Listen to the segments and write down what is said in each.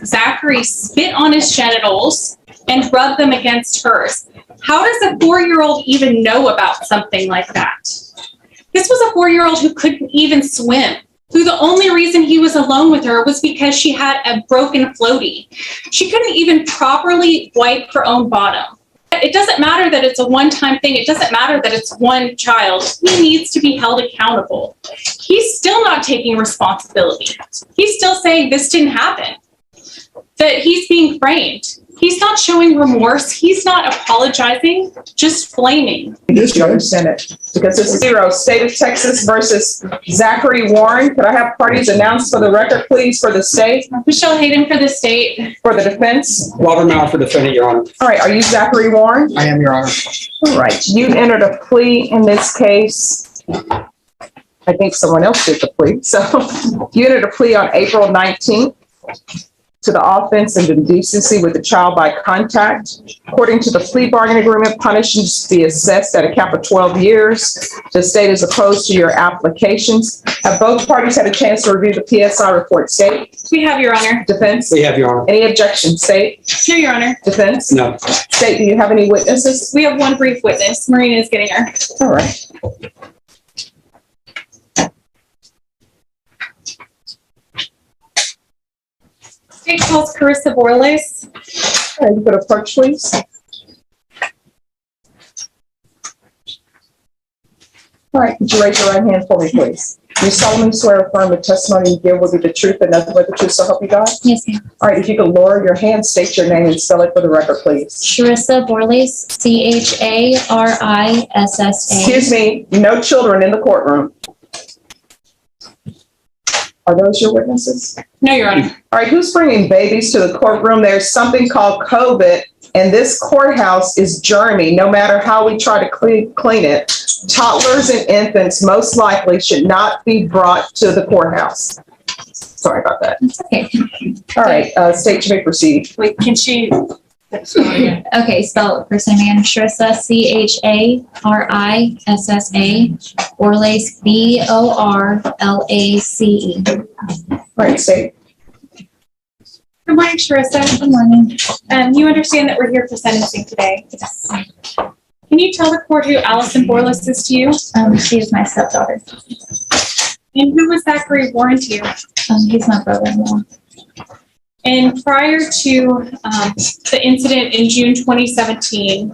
Zachary spit on his genitals and rubbed them against hers. How does a 4-year-old even know about something like that? This was a 4-year-old who couldn't even swim, who the only reason he was alone with her was because she had a broken floaty. She couldn't even properly wipe her own bottom. It doesn't matter that it's a one-time thing. It doesn't matter that it's one child. He needs to be held accountable. He's still not taking responsibility. He's still saying this didn't happen, that he's being framed. He's not showing remorse. He's not apologizing, just blaming. Senate, because this is 0. State of Texas versus Zachary Warren. Could I have parties announced for the record, please, for the state? Michelle Hayden for the state. For the defense? Robert Mauer for defendant, Your Honor. All right, are you Zachary Warren? I am, Your Honor. All right, you entered a plea in this case. I think someone else did the plea. So you entered a plea on April 19th. To the offense of indecency with a child by contact. According to the plea bargaining agreement, punishments be assessed at a cap of 12 years. The state is opposed to your applications. Have both parties had a chance to review the PSI report? State? We have, Your Honor. Defense? We have, Your Honor. Any objections? State? No, Your Honor. Defense? No. State, do you have any witnesses? We have one brief witness. Marina is getting her. All right. State calls Carissa Borles. All right, you could approach, please. All right, could you raise your right hand for me, please? Do you solemnly swear or affirm the testimony you give will be the truth and nothing but the truth, so help you God? Yes, ma'am. All right, if you could lower your hand, state your name and spell it for the record, please. Charissa Borles, Charissa. Excuse me, no children in the courtroom. Are those your witnesses? No, Your Honor. All right, who's bringing babies to the courtroom? There's something called COVID, and this courthouse is germy. No matter how we try to clean it, toddlers and infants most likely should not be brought to the courthouse. Sorry about that. It's okay. All right, state, you may proceed. Wait, can she? Okay, spell it first name again. Charissa, Charissa. Borles, Borlace. All right, state. Good morning, Charissa. Good morning. You understand that we're here for sentencing today. Yes. Can you tell the court who Allison Borles is to you? She is my stepdaughter. And who was Zachary Warren to you? He's my brother-in-law. And prior to the incident in June 2017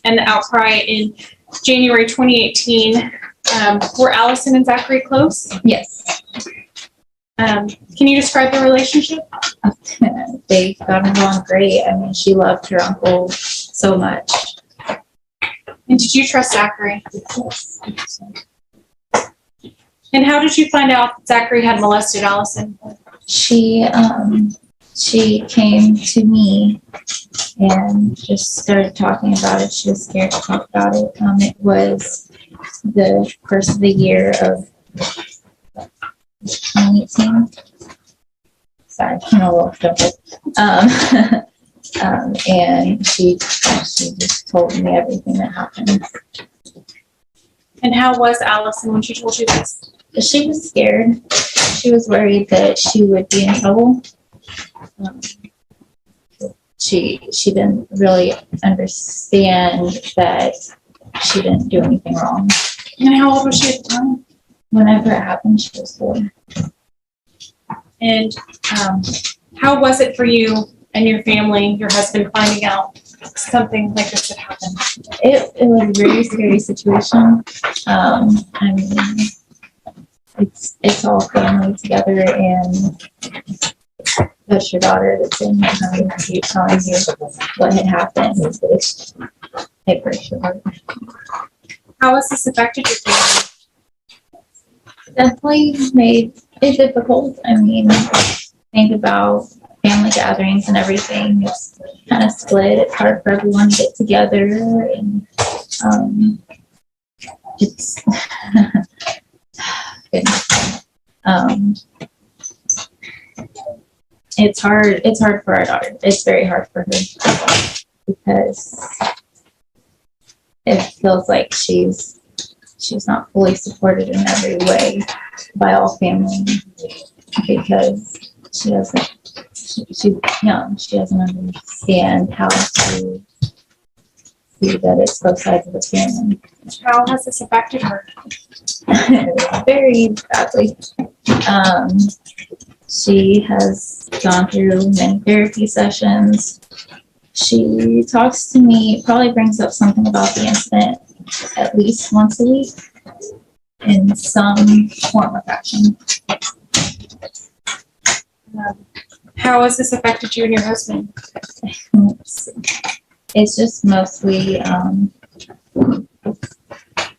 and the outcry in January 2018, were Allison and Zachary close? Yes. Can you describe the relationship? They got along great. I mean, she loved her uncle so much. And did you trust Zachary? And how did you find out that Zachary had molested Allison? She came to me and just started talking about it. She was scared to talk about it. It was the first of the year of 2018. Sorry, I'm a little troubled. And she just told me everything that happened. And how was Allison when she told you this? She was scared. She was worried that she would be in trouble. She didn't really understand that she didn't do anything wrong. And how old was she at the time? Whenever it happened, she was 4. And how was it for you and your family, your husband, finding out something like this had happened? It was a very scary situation. I mean, it's all family together, and that's your daughter that's in here telling you what had happened. It breaks your heart. How has this affected your family? Definitely made it difficult. I mean, think about family gatherings and everything. It's kind of split. It's hard for everyone to get together, and it's it's hard. It's hard for our daughter. It's very hard for her because it feels like she's not fully supported in every way by all family, because she's young. She doesn't understand how to see that it's both sides of the family. How has this affected her? Very badly. She has gone through many therapy sessions. She talks to me, probably brings up something about the incident at least once a week in some form or fashion. How has this affected you and your husband? It's just mostly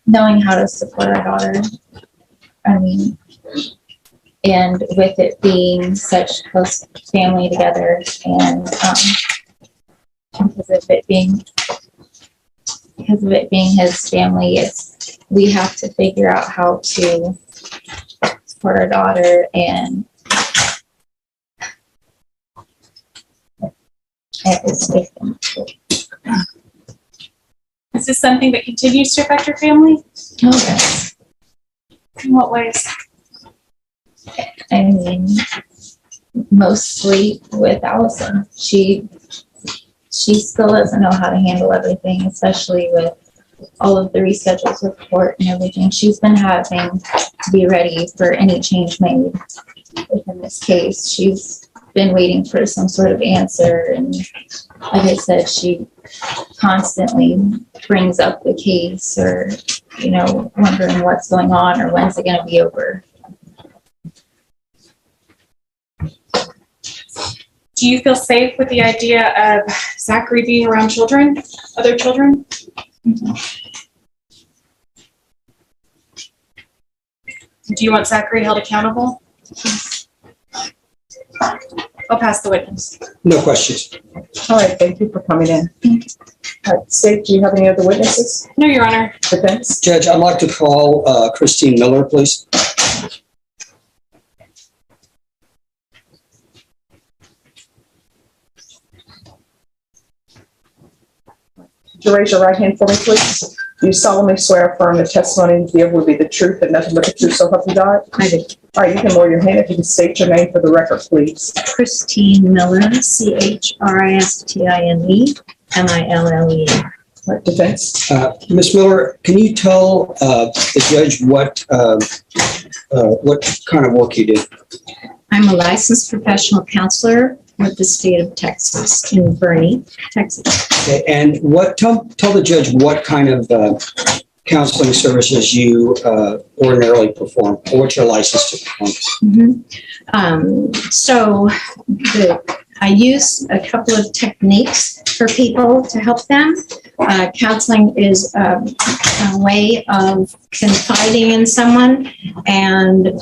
knowing how to support our daughter. I mean, and with it being such close family together, and because of it being his family, we have to figure out how to support our daughter, and it's different. Is this something that continues to affect your family? Okay. In what ways? I mean, mostly with Allison. She still doesn't know how to handle everything, especially with all of the reschedules with court and everything. She's been having to be ready for any change made within this case. She's been waiting for some sort of answer, and like I said, she constantly brings up the case, or wondering what's going on or when's it going to be over. Do you feel safe with the idea of Zachary being around children, other children? Mm-hmm. Do you want Zachary held accountable? I'll pass the witness. No questions. All right, thank you for coming in. All right, State, do you have any other witnesses? No, Your Honor. Defense? Judge, I'd like to call Christine Miller, please. Would you raise your right hand for me, please? Do you solemnly swear or affirm the testimony you give will be the truth and nothing but the truth, so help you God? I do. All right, you can lower your hand if you can state your name for the record, please. Christine Miller, CHRISTINE, MILLE. Defense? Ms. Miller, can you tell the judge what kind of work you did? I'm a licensed professional counselor with the state of Texas, in Bernie, Texas. Okay, and tell the judge what kind of counseling services you ordinarily perform, or what you're licensed to perform. I use a couple of techniques for people to help them. Counseling is a way of confiding in someone, and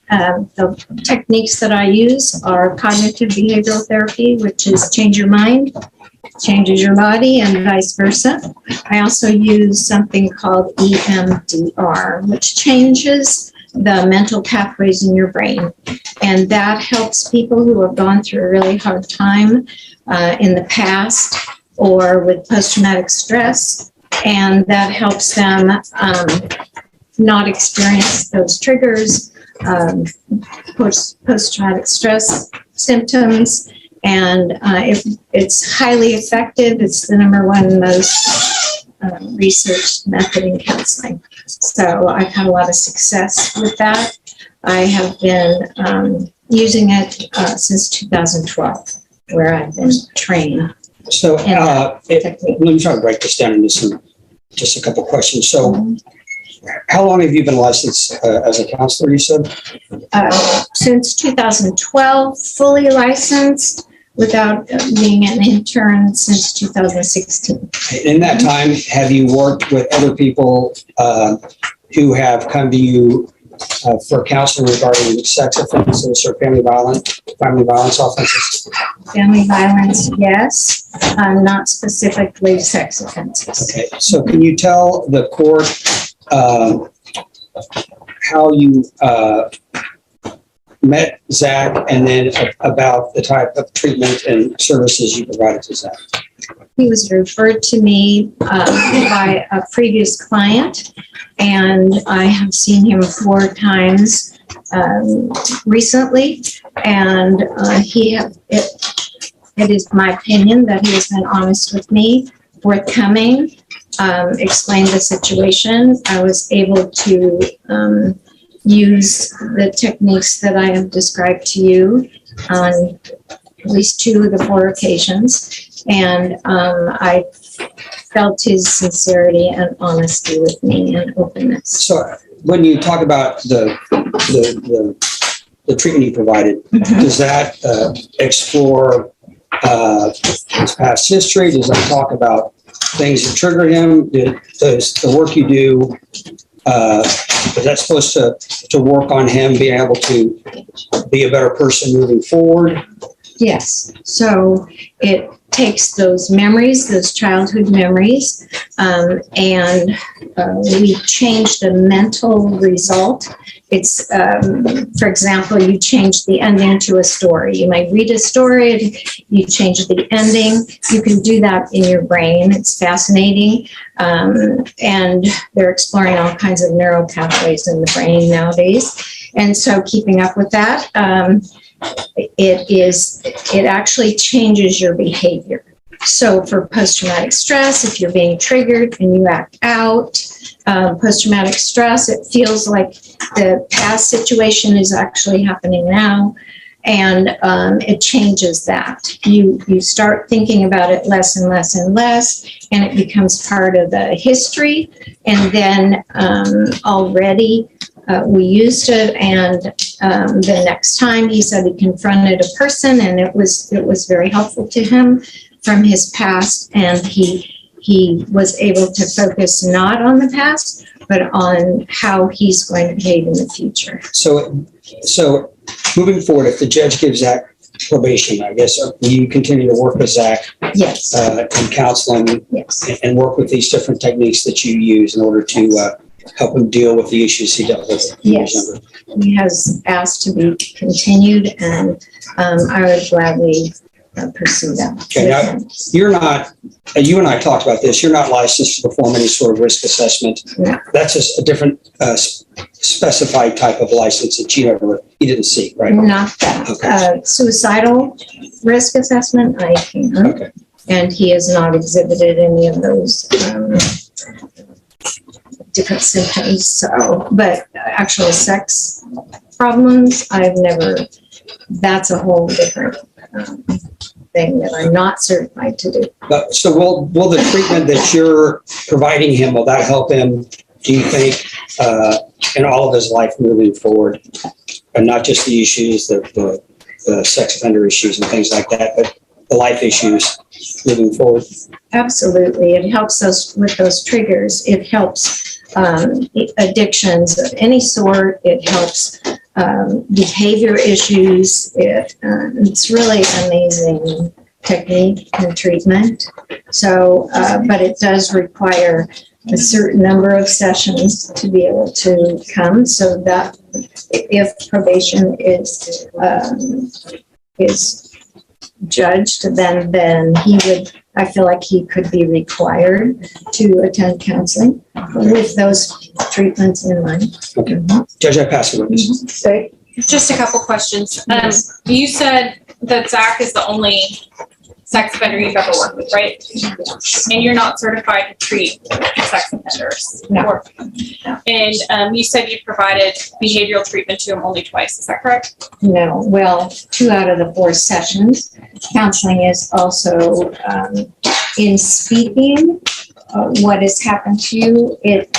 the techniques that I use are cognitive behavioral therapy, which is change your mind, changes your body, and vice versa. I also use something called EMDR, which changes the mental pathways in your brain. And that helps people who have gone through a really hard time in the past, or with post-traumatic stress. And that helps them not experience those triggers, post-traumatic stress symptoms. And if it's highly effective, it's the #1 most researched method in counseling. So I've had a lot of success with that. I have been using it since 2012, where I've been trained. So let me try to break this down into just a couple questions. So how long have you been licensed as a counselor, you said? Since 2012, fully licensed, without being an intern since 2016. In that time, have you worked with other people who have come to you for counseling regarding sex offenses or family violence offenses? Family violence, yes, not specifically sex offenses. Okay, so can you tell the court how you met Zach, and then about the type of treatment and services you provided to Zach? He was referred to me by a previous client, and I have seen him 4 times recently, and it is my opinion that he has been honest with me, forthcoming, explained the situation. I was able to use the techniques that I have described to you on at least 2 of the 4 occasions, and I felt his sincerity and honesty with me and openness. So when you talk about the treatment you provided, does that explore his past history? Does that talk about things that trigger him? Does the work you do, is that supposed to work on him being able to be a better person moving forward? Yes. So it takes those memories, those childhood memories, and we change the mental result. It's, for example, you change the ending to a story. You might read a story, you change the ending. You can do that in your brain. It's fascinating. And they're exploring all kinds of neural pathways in the brain nowadays. And so keeping up with that, it actually changes your behavior. So for post-traumatic stress, if you're being triggered and you act out, post-traumatic stress, it feels like the past situation is actually happening now, and it changes that. You start thinking about it less and less and less, and it becomes part of the history, and then already we used it, and the next time he said he confronted a person, and it was very helpful to him from his past, and he was able to focus not on the past, but on how he's going to behave in the future. So moving forward, if the judge gives Zach probation, I guess, will you continue to work with Zach? Yes. And counsel him? Yes. And work with these different techniques that you use in order to help him deal with the issues he dealt with? Yes. He has asked to be continued, and I would gladly pursue that. Okay, now, you're not, you and I talked about this, you're not licensed to perform any sort of risk assessment. No. That's a different specified type of license that you didn't seek, right? Not that. Okay. Suicidal risk assessment, I can. Okay. And he has not exhibited any of those different symptoms. So, but actual sex problems, I've never, that's a whole different thing that I'm not certified to do. But so will the treatment that you're providing him, will that help him, do you think, in all of his life moving forward? And not just the issues, the sex offender issues and things like that, but the life issues moving forward? Absolutely. It helps us with those triggers. It helps addictions of any sort. It helps behavior issues. It's really amazing technique and treatment. So, but it does require a certain number of sessions to be able to come, so that if probation is judged, then he would, I feel like he could be required to attend counseling with those treatments in mind. Okay. Judge, I pass the witness. Say, Just a couple questions. You said that Zach is the only sex offender you've ever worked with, right? And you're not certified to treat sex offenders? No. And you said you provided behavioral treatment to him only twice, is that correct? No, well, 2 out of the 4 sessions. Counseling is also in speaking what has happened to you. It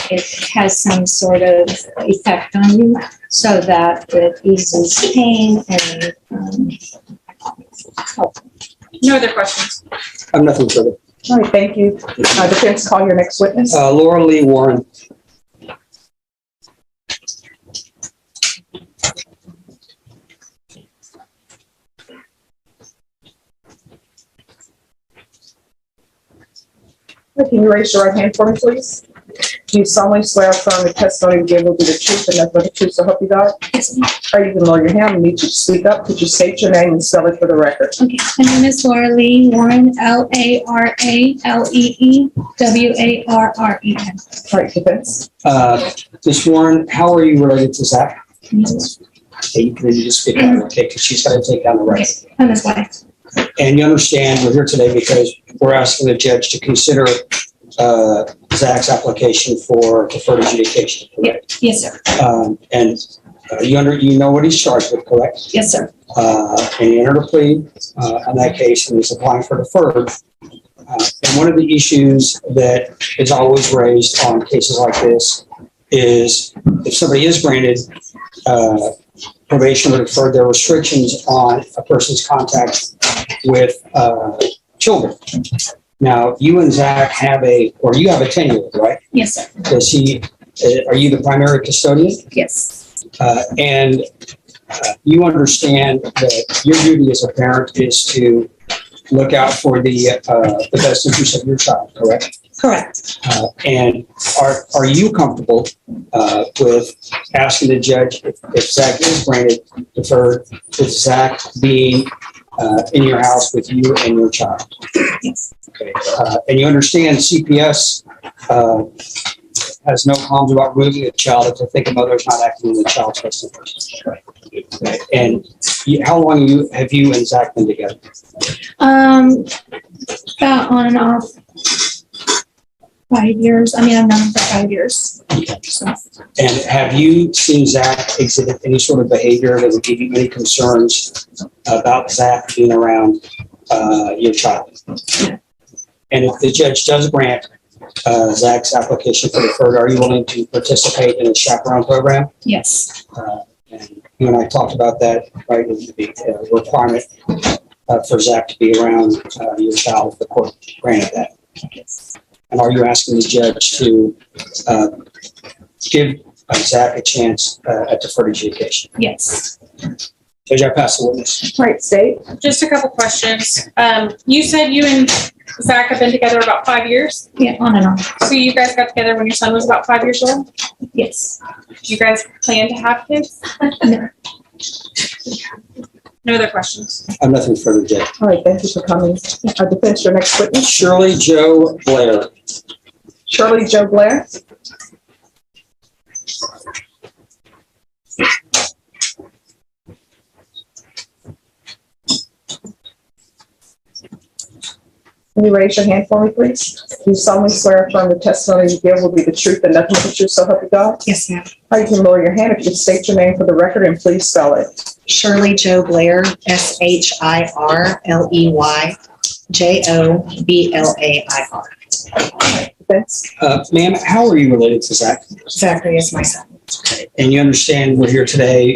has some sort of effect on you, so that it eases pain and help. No other questions. I have nothing further. all right, thank you. Defense, call your next witness. Laura Lee Warren. Can you raise your right hand for me, please? Do you solemnly swear or affirm the testimony you give will be the truth and nothing but the truth, so help you God? Yes, ma'am. Are you can lower your hand? I need you to speak up. Could you state your name and spell it for the record? Okay, my name is Laura Lee Warren, LARALEEWARREN. All right, defense. Ms. Warren, how are you related to Zach? Okay, you can just speak on it, okay, because she's got to take down the record. I'm his wife. And you understand we're here today because we're asking the judge to consider Zach's application for deferred adjudication, correct? Yes, sir. You know what he's charged with, correct? Yes, sir. And he entered a plea on that case and he's applying for deferred. And one of the issues that is always raised on cases like this is if somebody is granted probation or deferred, there are restrictions on a person's contact with children. Now, you and Zach have you have a 10-year-old, right? Yes, sir. Are you the primary custodian? Yes. And you understand that your duty as a parent is to look out for the best interest of your child, correct? Correct. And are you comfortable with asking the judge if Zach is granted deferred, with Zach being in your house with you and your child? Yes. Okay. And you understand CPS has no qualms about removing a child if they think a mother is not acting in the child's best interest. Okay. And how long have you and Zach been together? About on and off 5 years. I mean, I've known him for 5 years. So, And have you seen Zach exhibit any sort of behavior that would give you any concerns about Zach being around your child? And if the judge does grant Zach's application for deferred, are you willing to participate in a chaperone program? yes. And you and I talked about that, right? The requirement for Zach to be around your child if the court granted that. And are you asking the judge to give Zach a chance at deferred adjudication? Yes. Judge, I pass the witness. Right, state. Just a couple questions. You said you and Zach have been together about 5 years? Yeah, on and off. So you guys got together when your son was about 5 years old? Yes. Do you guys plan to have kids? No. No other questions? I have nothing further, Judge. All right, thank you for coming. Defense, your next witness. Shirley Jo Blair. Shirley Jo Blair. Can you raise your hand for me, please? Do you solemnly swear or affirm the testimony you give will be the truth and nothing but the truth, so help you God? Yes, ma'am. All right, you can lower your hand if you state your name for the record and please spell it. Shirley Jo Blair, SHIRLEYJOBLAIR. Defense. Ma'am, how are you related to Zach? Zachary is my son. Okay. And you understand we're here today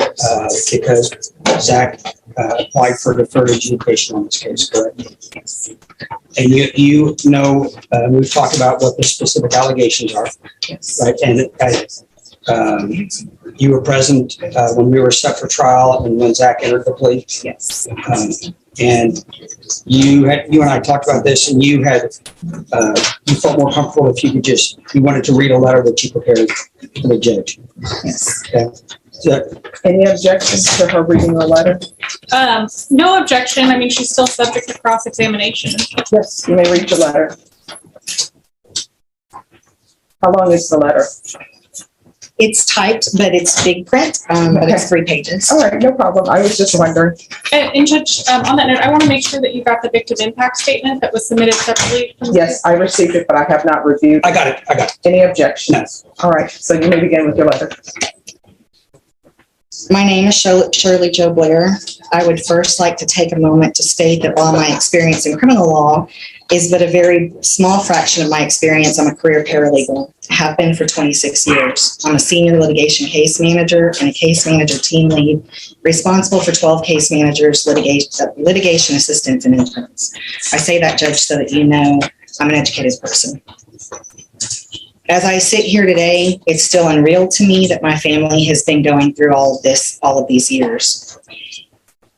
because Zach applied for deferred adjudication on this case, correct? Yes. And you know, we've talked about what the specific allegations are, Yes. right? And you were present when we were set for trial and when Zach entered the plea. Yes. And you and I talked about this, and you felt more comfortable if you wanted to read a letter that you prepared for the judge. Yes. Okay. So, Any objections to her reading the letter? No objection. I mean, she's still subject to cross-examination. Yes, you may read your letter. How long is the letter? It's typed, but it's big print, but it's 3 pages. All right, no problem. I was just wondering. And Judge, on that note, I want to make sure that you got the victim impact statement that was submitted separately. Yes, I received it, but I have not reviewed. I got it. Any objections? All right, so you may begin with your letter. My name is Shirley Jo Blair. I would first like to take a moment to state that while my experience in criminal law is but a very small fraction of my experience, I'm a career paralegal. I have been for 26 years. I'm a senior litigation case manager and a case manager team lead, responsible for 12 case managers, litigation assistants, and interns. I say that, Judge, so that you know I'm an educated person. As I sit here today, it's still unreal to me that my family has been going through all of these years.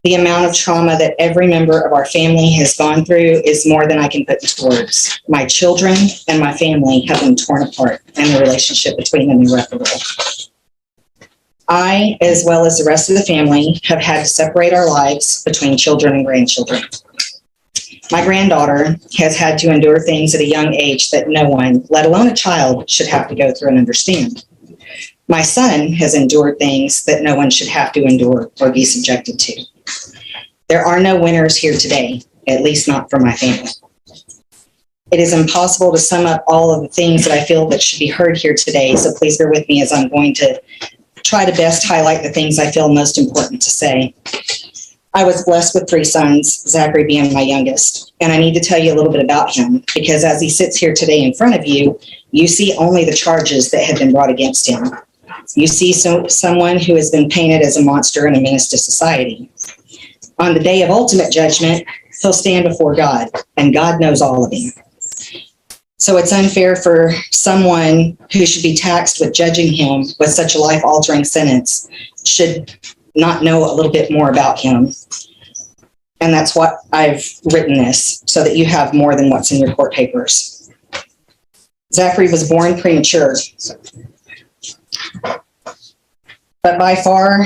The amount of trauma that every member of our family has gone through is more than I can put into words. My children and my family have been torn apart, and the relationship between them irreparable. I, as well as the rest of the family, have had to separate our lives between children and grandchildren. My granddaughter has had to endure things at a young age that no one, let alone a child, should have to go through and understand. My son has endured things that no one should have to endure or be subjected to. There are no winners here today, at least not for my family. It is impossible to sum up all of the things that I feel that should be heard here today, so please bear with me as I'm going to try to best highlight the things I feel most important to say. I was blessed with 3 sons, Zachary being my youngest, and I need to tell you a little bit about him, because as he sits here today in front of you, you see only the charges that have been brought against him. You see someone who has been painted as a monster and a menace to society. On the day of ultimate judgment, he'll stand before God, and God knows all of him. So it's unfair for someone who should be taxed with judging him with such a life-altering sentence should not know a little bit more about him. And that's what I've written this, so that you have more than what's in your court papers. Zachary was born premature. But by far,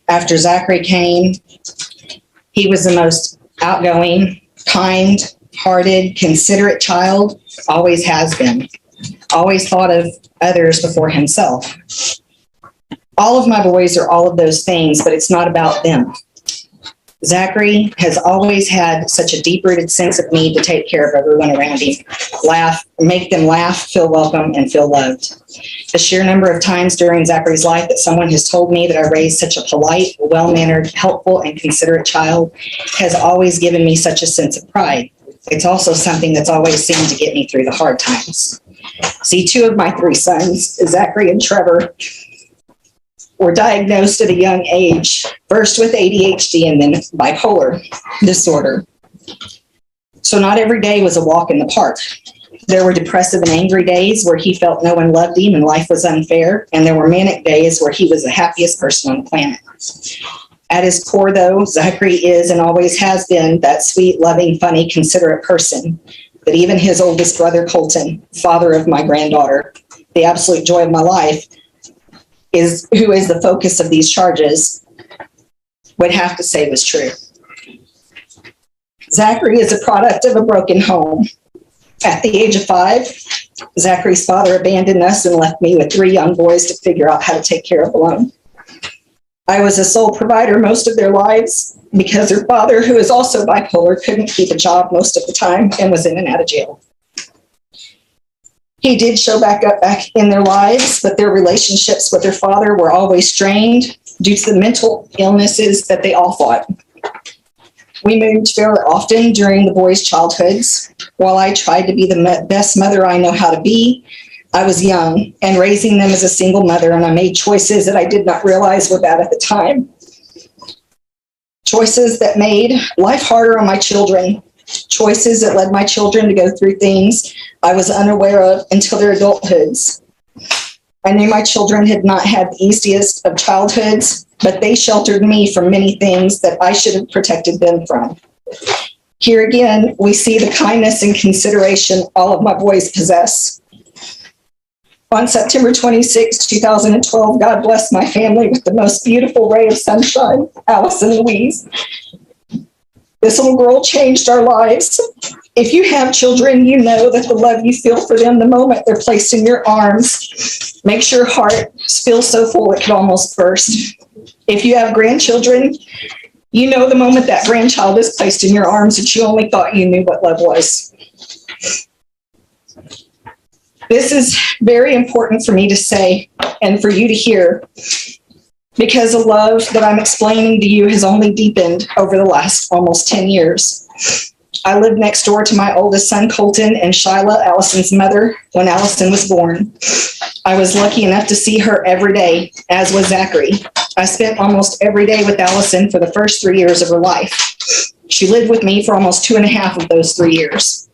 after Zachary came, he was the most outgoing, kind-hearted, considerate child, always has been. Always thought of others before himself. All of my boys are all of those things, but it's not about them. Zachary has always had such a deep-rooted sense of need to take care of everyone around him, make them laugh, feel welcome, and feel loved. The sheer number of times during Zachary's life that someone has told me that I raised such a polite, well-mannered, helpful, and considerate child has always given me such a sense of pride. It's also something that's always seemed to get me through the hard times. See, 2 of my 3 sons, Zachary and Trevor, were diagnosed at a young age, first with ADHD and then bipolar disorder. So not every day was a walk in the park. There were depressive and angry days where he felt no one loved him and life was unfair, and there were manic days where he was the happiest person on the planet. At his core, though, Zachary is and always has been that sweet, loving, funny, considerate person that even his oldest brother, Colton, father of my granddaughter, the absolute joy of my life, who is the focus of these charges, would have to say was true. Zachary is a product of a broken home. At the age of 5, Zachary's father abandoned us and left me with 3 young boys to figure out how to take care of alone. I was a sole provider most of their lives because their father, who is also bipolar, couldn't keep a job most of the time and was in and out of jail. He did show back up in their lives, but their relationships with their father were always strained due to the mental illnesses that they all fought. We moved fairly often during the boys' childhoods. While I tried to be the best mother I know how to be, I was young and raising them as a single mother, and I made choices that I did not realize were bad at the time. Choices that made life harder on my children. Choices that led my children to go through things I was unaware of until their adulthoods. I knew my children had not had the easiest of childhoods, but they sheltered me from many things that I should have protected them from. Here again, we see the kindness and consideration all of my boys possess. On September 26, 2012, God blessed my family with the most beautiful ray of sunshine, Allison Louise. This little girl changed our lives. If you have children, you know that the love you feel for them the moment they're placed in your arms makes your heart feel so full it could almost burst. If you have grandchildren, you know the moment that grandchild is placed in your arms that you only thought you knew what love was. This is very important for me to say and for you to hear, because the love that I'm explaining to you has only deepened over the last almost 10 years. I lived next door to my oldest son, Colton, and Shyla, Allison's mother, when Allison was born. I was lucky enough to see her every day, as was Zachary. I spent almost every day with Allison for the first 3 years of her life. She lived with me for almost 2.5 of those 3 years.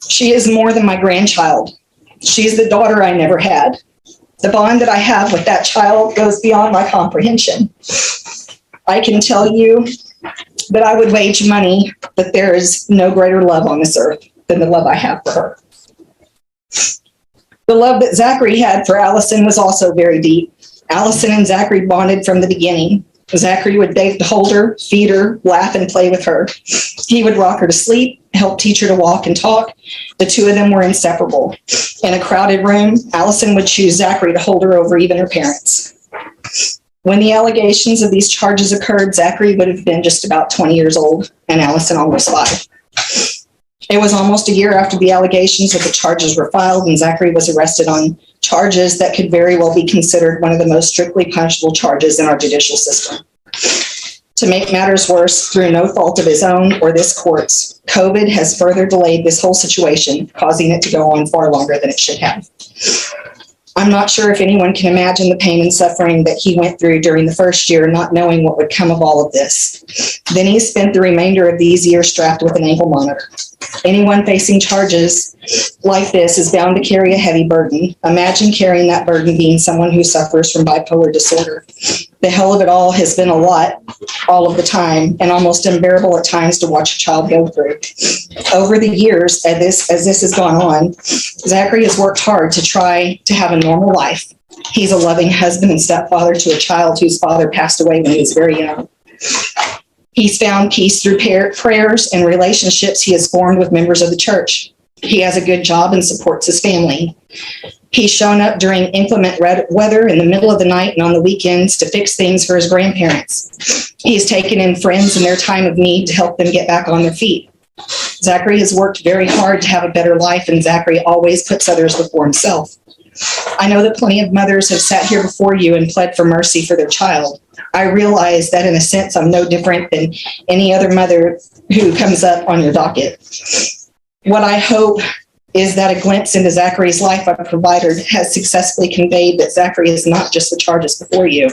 She is more than my grandchild. She is the daughter I never had. The bond that I have with that child goes beyond my comprehension. I can tell you that I would wager money that there is no greater love on this earth than the love I have for her. The love that Zachary had for Allison was also very deep. Allison and Zachary bonded from the beginning. Zachary would hold her, feed her, laugh and play with her. He would rock her to sleep, help teach her to walk and talk. The two of them were inseparable. In a crowded room, Allison would choose Zachary to hold her over even her parents. When the allegations of these charges occurred, Zachary would have been just about 20 years old and Allison almost 5. It was almost a year after the allegations that the charges were filed, and Zachary was arrested on charges that could very well be considered one of the most strictly punishable charges in our judicial system. To make matters worse, through no fault of his own or this court's, COVID has further delayed this whole situation, causing it to go on far longer than it should have. I'm not sure if anyone can imagine the pain and suffering that he went through during the first year, not knowing what would come of all of this. Then he spent the remainder of these years strapped with an ankle monitor. Anyone facing charges like this is bound to carry a heavy burden. Imagine carrying that burden being someone who suffers from bipolar disorder. The hell of it all has been a lot all of the time, and almost unbearable at times to watch a child go through. Over the years, as this has gone on, Zachary has worked hard to try to have a normal life. He's a loving husband and stepfather to a child whose father passed away when he was very young. He's found peace through prayers and relationships he has formed with members of the church. He has a good job and supports his family. He's shown up during inclement weather in the middle of the night and on the weekends to fix things for his grandparents. He's taken in friends in their time of need to help them get back on their feet. Zachary has worked very hard to have a better life, and Zachary always puts others before himself. I know that plenty of mothers have sat here before you and pled for mercy for their child. I realize that in a sense I'm no different than any other mother who comes up on your docket. What I hope is that a glimpse into Zachary's life I've provided has successfully conveyed that Zachary is not just the charges before you.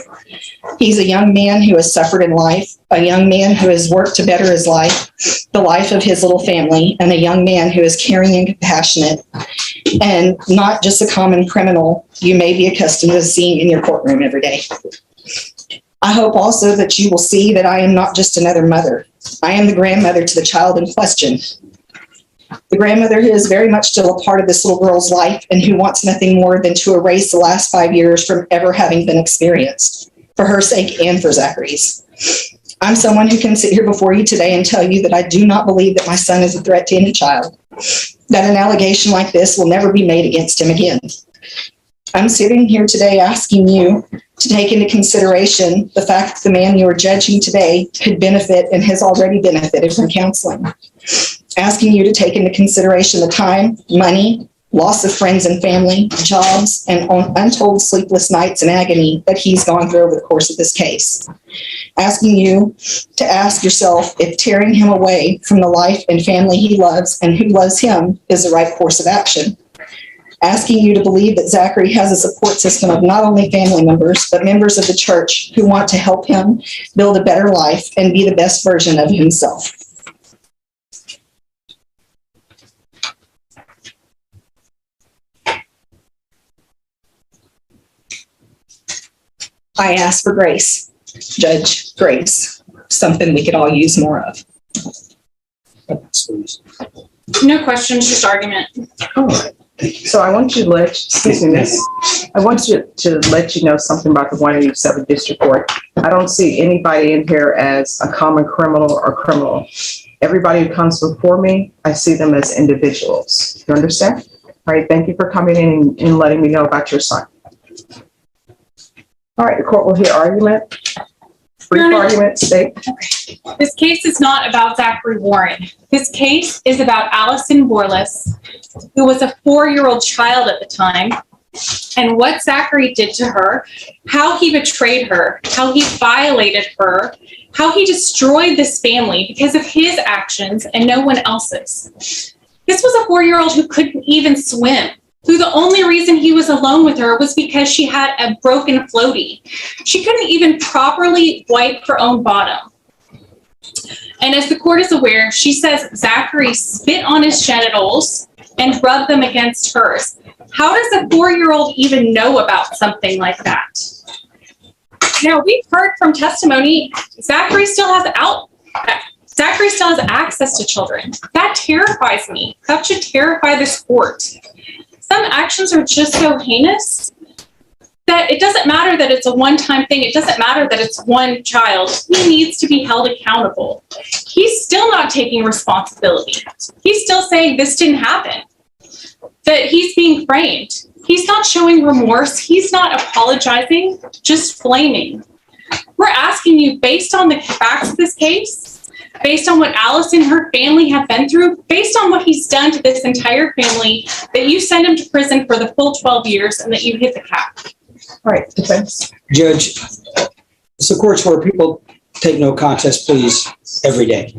He's a young man who has suffered in life, a young man who has worked to better his life, the life of his little family, and a young man who is caring and compassionate, and not just a common criminal you may be accustomed to seeing in your courtroom every day. I hope also that you will see that I am not just another mother. I am the grandmother to the child in question. The grandmother who is very much still a part of this little girl's life and who wants nothing more than to erase the last 5 years from ever having been experienced, for her sake and for Zachary's. I'm someone who can sit here before you today and tell you that I do not believe that my son is a threat to any child, that an allegation like this will never be made against him again. I'm sitting here today asking you to take into consideration the fact that the man you are judging today could benefit and has already benefited from counseling. Asking you to take into consideration the time, money, loss of friends and family, jobs, and untold sleepless nights and agony that he's gone through over the course of this case. Asking you to ask yourself if tearing him away from the life and family he loves and who loves him is the right course of action. Asking you to believe that Zachary has a support system of not only family members, but members of the church who want to help him build a better life and be the best version of himself. I ask for grace, Judge, grace, something we could all use more of. No questions, just argument. All right. So I want you to I want you to let you know something about the 187 District Court. I don't see anybody in here as a common criminal or criminal. Everybody who comes before me, I see them as individuals. You understand? All right, thank you for coming in and letting me know about your son. All right, the court will hear argument. Brief argument, state. Okay. This case is not about Zachary Warren. This case is about Allison Borlas, who was a 4-year-old child at the time, and what Zachary did to her, how he betrayed her, how he violated her, how he destroyed this family because of his actions and no one else's. This was a 4-year-old who couldn't even swim, who the only reason he was alone with her was because she had a broken floaty. She couldn't even properly wipe her own bottom. And as the court is aware, she says Zachary spit on his genitals and rubbed them against hers. How does a 4-year-old even know about something like that? Now, we've heard from testimony, Zachary still has access to children. That terrifies me. That should terrify this court. Some actions are just so heinous that it doesn't matter that it's a one-time thing. It doesn't matter that it's one child. He needs to be held accountable. He's still not taking responsibility. He's still saying this didn't happen, that he's being framed. He's not showing remorse. He's not apologizing, just blaming. We're asking you, based on the facts of this case, based on what Alice and her family have been through, based on what he's done to this entire family, that you send him to prison for the full 12 years and that you hit the cap. All right, defense. Judge, it's the courts where people take no contest pleas every day.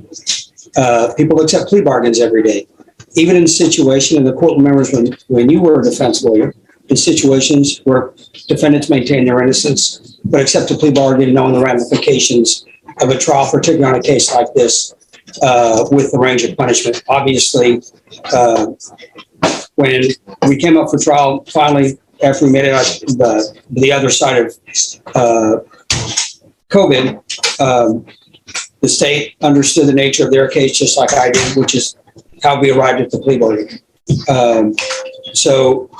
People accept plea bargains every day. Even in situation, and the court remembers when you were a defense lawyer, in situations where defendants maintain their innocence, but accept a plea bargain knowing the ramifications of a trial, particularly on a case like this, with the range of punishment. Obviously, when we came up for trial, finally, after we made it out the other side of COVID, the state understood the nature of their case just like I did, which is how we arrived at the plea bargain. So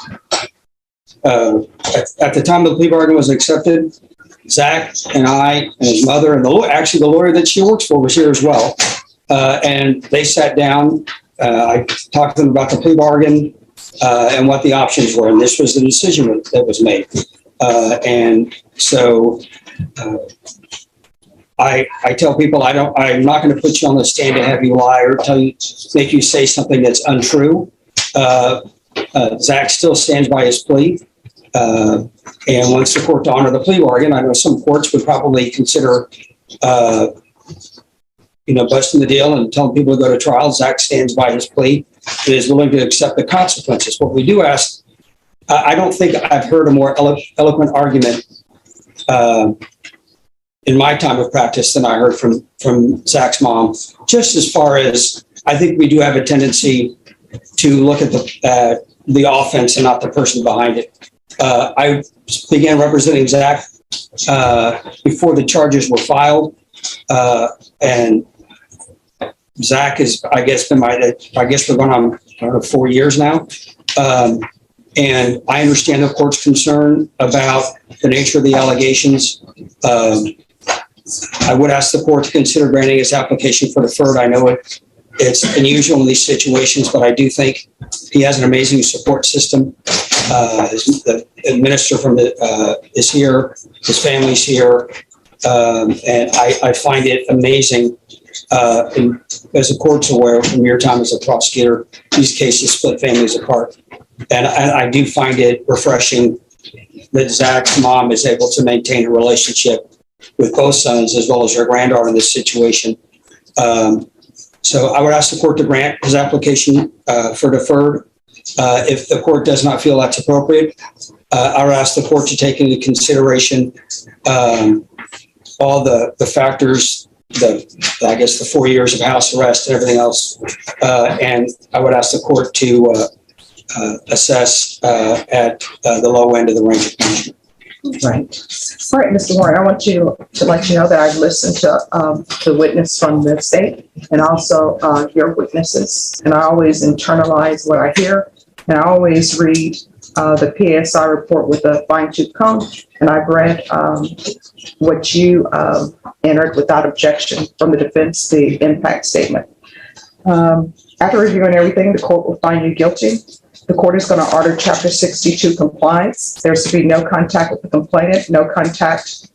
at the time the plea bargain was accepted, Zach and I and his mother and the lawyer that she works for was here as well. And they sat down. I talked to them about the plea bargain and what the options were. And this was the decision that was made. And so I tell people I'm not going to put you on the stand to have you lie or make you say something that's untrue. Zach still stands by his plea. And wants the court to honor the plea bargain. I know some courts would probably consider, busting the deal and telling people to go to trial. Zach stands by his plea and is willing to accept the consequences. What we do ask, I don't think I've heard a more eloquent argument in my time of practice than I heard from Zach's mom. Just as far as I think we do have a tendency to look at the offense and not the person behind it. I began representing Zach before the charges were filed, and Zach is, I guess, we're going on 4 years now, and I understand the court's concern about the nature of the allegations. I would ask the court to consider granting his application for deferred. I know it's unusual in these situations, but I do think he has an amazing support system. The minister is here, his family's here, and I find it amazing. And as the court's aware from your time as a prosecutor, these cases split families apart, and I do find it refreshing that Zach's mom is able to maintain a relationship with both sons as well as her granddaughter in this situation. So I would ask the court to grant his application for deferred. If the court does not feel that's appropriate, I would ask the court to take into consideration all the factors, the 4 years of house arrest and everything else. And I would ask the court to assess at the low end of the range of punishment. Right. All right, Mr. Warren, I want to let you know that I've listened to the witness from the state and also your witnesses. And I always internalize what I hear. And I always read the PSI report with a fine-tooth comb. And I've read what you entered without objection from the defense, the impact statement. After reviewing everything, the court will find you guilty. The court is going to order Chapter 62 compliance. There's to be no contact with the complainant, no contact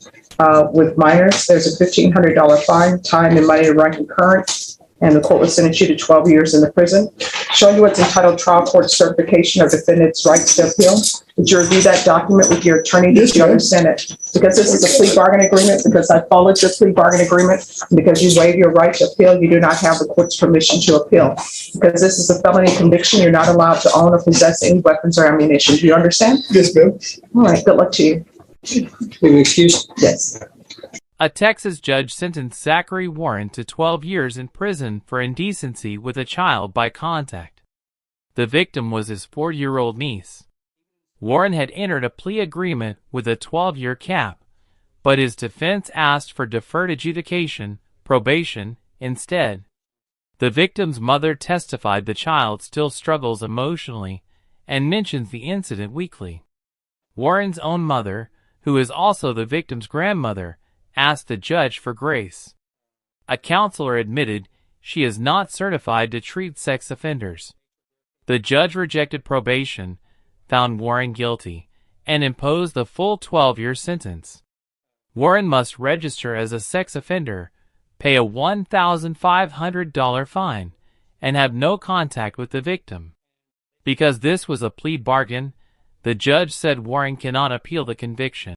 with minors. There's a $1,500 fine, time and money to run concurrent, and the court will sentence you to 12 years in the prison. Showing you what's entitled trial court certification of defendant's rights to appeal. Did you review that document with your attorney? Did you understand it? Because this is a plea bargain agreement, because I followed your plea bargain agreement, because you waive your right to appeal, you do not have the court's permission to appeal. Because this is a felony conviction, you're not allowed to own or possess any weapons or ammunition. Do you understand? Yes, ma'am. All right, good luck to you. Any excuse? Yes. A Texas judge sentenced Zachary Warren to 12 years in prison for indecency with a child by contact. The victim was his 4-year-old niece. Warren had entered a plea agreement with a 12-year cap, but his defense asked for deferred adjudication, probation, instead. The victim's mother testified the child still struggles emotionally and mentions the incident weekly. Warren's own mother, who is also the victim's grandmother, asked the judge for grace. A counselor admitted she is not certified to treat sex offenders. The judge rejected probation, found Warren guilty, and imposed the full 12-year sentence. Warren must register as a sex offender, pay a $1,500 fine, and have no contact with the victim. Because this was a plea bargain, the judge said Warren cannot appeal the conviction.